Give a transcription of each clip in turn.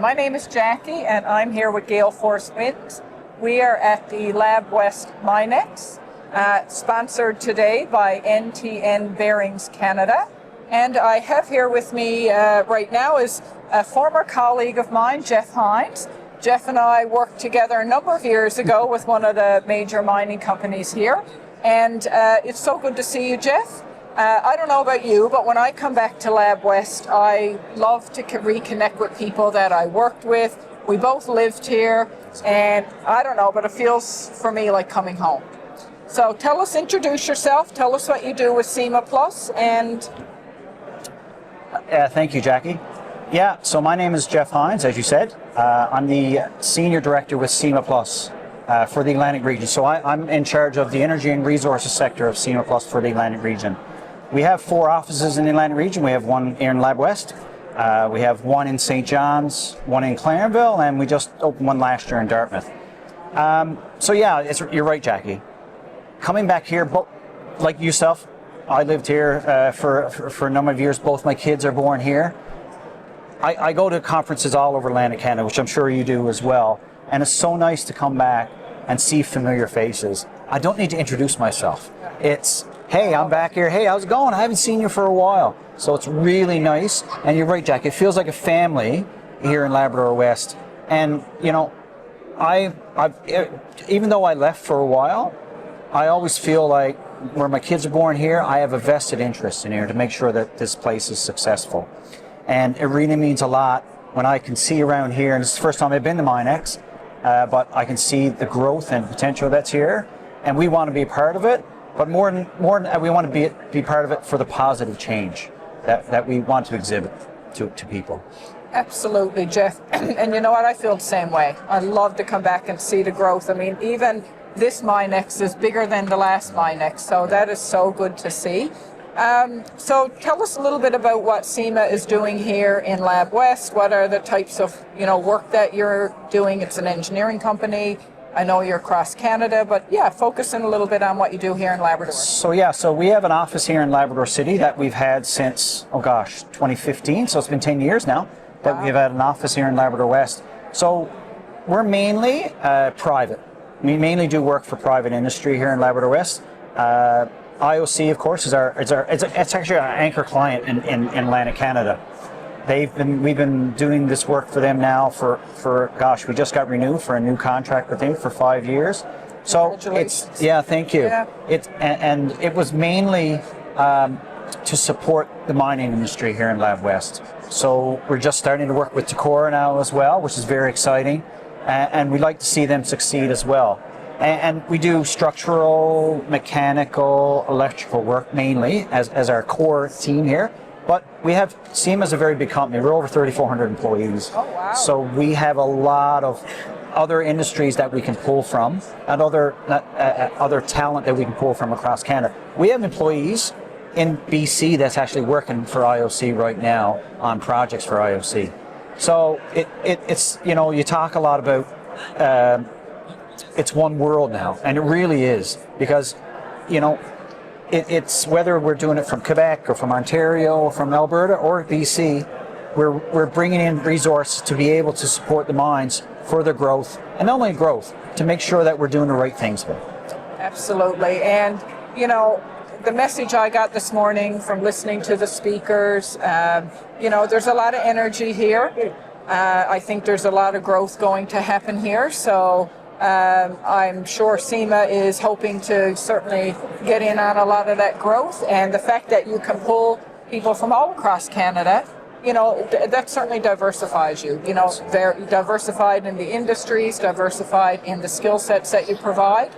my name is Jackie, and I'm here with Gale Force Winds. We are at the Lab West Minex, sponsored today by NTN Bearings Canada. And I have here with me right now is a former colleague of mine, Jeff Hynes. Jeff and I worked together a number of years ago with one of the major mining companies here. And it's so good to see you, Jeff. I don't know about you, but when I come back to Lab West, I love to reconnect with people that I worked with. We both lived here, and I don't know, but it feels for me like coming home. So introduce yourself, tell us what you do with CIMA Plus, and... Thank you, Jackie. Yeah, so my name is Jeff Hynes, as you said. I'm the Senior Director with CIMA Plus for the Atlantic region. So I'm in charge of the energy and resources sector of CIMA Plus for the Atlantic region. We have 4 offices in the Atlantic region. We have one here in Lab West. We have one in St. John's, one in Clarenville, and we just opened one last year in Dartmouth. So yeah, you're right, Jackie. Coming back here, like yourself, I lived here for a number of years. Both my kids are born here. I go to conferences all over Atlantic Canada, which I'm sure you do as well. And it's so nice to come back and see familiar faces. I don't need to introduce myself. It's, hey, I'm back here. Hey, how's it going? I haven't seen you for a while. So it's really nice. And you're right, Jack. It feels like a family here in Labrador West. And, you know, even though I left for a while, I always feel like where my kids are born here, I have a vested interest in here to make sure that this place is successful. And it really means a lot when I can see around here, and it's the first time I've been to Minex, but I can see the growth and potential that's here. And we want to be a part of it. But more than that, we want to be part of it for the positive change that we want to exhibit to people. Absolutely, Jeff. And you know what? I feel the same way. I love to come back and see the growth. I mean, even this Minex is bigger than the last Minex, so that is so good to see. So tell us a little bit about what CIMA is doing here in Lab West. What are the types of work that you're doing? It's an engineering company. I know you're across Canada, but yeah, focus in a little bit on what you do here in Labrador. So we have an office here in Labrador City that we've had since, 2015. So it's been 10 years now that we've had an office here in Labrador West. So we're mainly private. We mainly do work for private industry here in Labrador West. IOC, of course, is it's actually our anchor client in Atlantic Canada. We've been doing this work for them now for we just got renewed for a new contract with them for 5 years. So thank you. Yeah. It was mainly to support the mining industry here in Lab West. So we're just starting to work with Takora now as well, which is very exciting, and we'd like to see them succeed as well. And we do structural, mechanical, electrical work mainly as our core team here. But we have, CIMA is a very big company. We're over 3,400 employees. Oh, wow. So we have a lot of other industries that we can pull from and other talent that we can pull from across Canada. We have employees in BC that's actually working for IOC right now on projects for IOC. So it's you talk a lot about it's one world now, and it really is, because it's whether we're doing it from Quebec or from Ontario or from Alberta or BC, we're bringing in resources to be able to support the mines for their growth, and not only growth, to make sure that we're doing the right things with it. Absolutely. And the message I got this morning from listening to the speakers, there's a lot of energy here. I think there's a lot of growth going to happen here. So I'm sure CIMA is hoping to certainly get in on a lot of that growth, and the fact that you can pull people from all across Canada, that certainly diversifies you. They're diversified in the industries, diversified in the skill sets that you provide.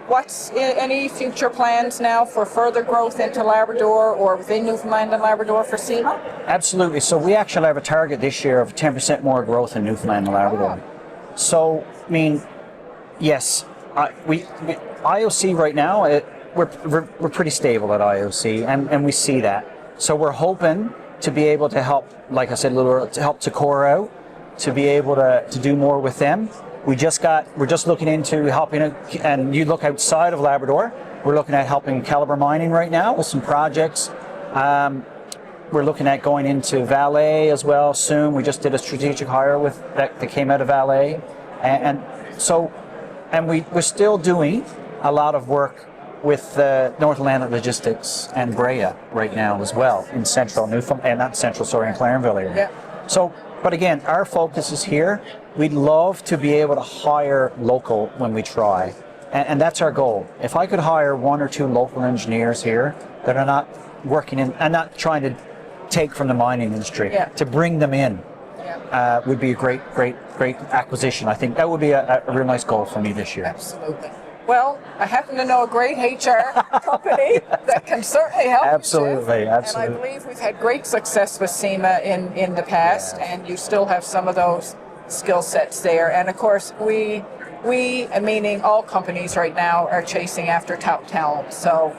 What's any future plans now for further growth into Labrador or within Newfoundland and Labrador for CIMA? Absolutely. So we actually have a target this year of 10% more growth in Newfoundland and Labrador. So, yes, IOC right now, we're pretty stable at IOC, and we see that. So we're hoping to be able to help, like I said, to help Takora out, to be able to do more with them. We're just looking into helping, and you look outside of Labrador, we're looking at helping Calibre Mining right now with some projects. we're looking at going into valet as well soon. We just did a strategic hire with that came out of valet, and we're still doing a lot of work with North Atlantic Logistics and Brea right now as well in central Newfoundland, and not central, sorry, in Clarenville area. Yeah. So, but again, our focus is here. We'd love to be able to hire local when we try, and that's our goal. If I could hire 1 or 2 local engineers here that are not working in and not trying to take from the mining industry, to bring them in, would be a great acquisition. I think that would be a real nice goal for me this year. Absolutely. Well, I happen to know a great HR company that can certainly help. Absolutely, you, absolutely. And I believe we've had great success with CIMA in the past, and you still have some of those skill sets there. And of course, we, meaning all companies right now, are chasing after top talent. So,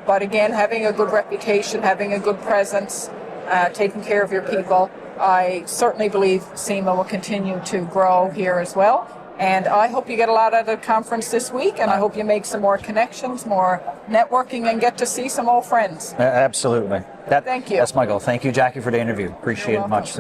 but again, having a good reputation, having a good presence, taking care of your people, I certainly believe CIMA will continue to grow here as well. And I hope you get a lot out of the conference this week, and I hope you make some more connections, more networking, and get to see some old friends. Absolutely. Thank you. That's my goal. Thank you, Jackie, for the interview. Appreciate it much.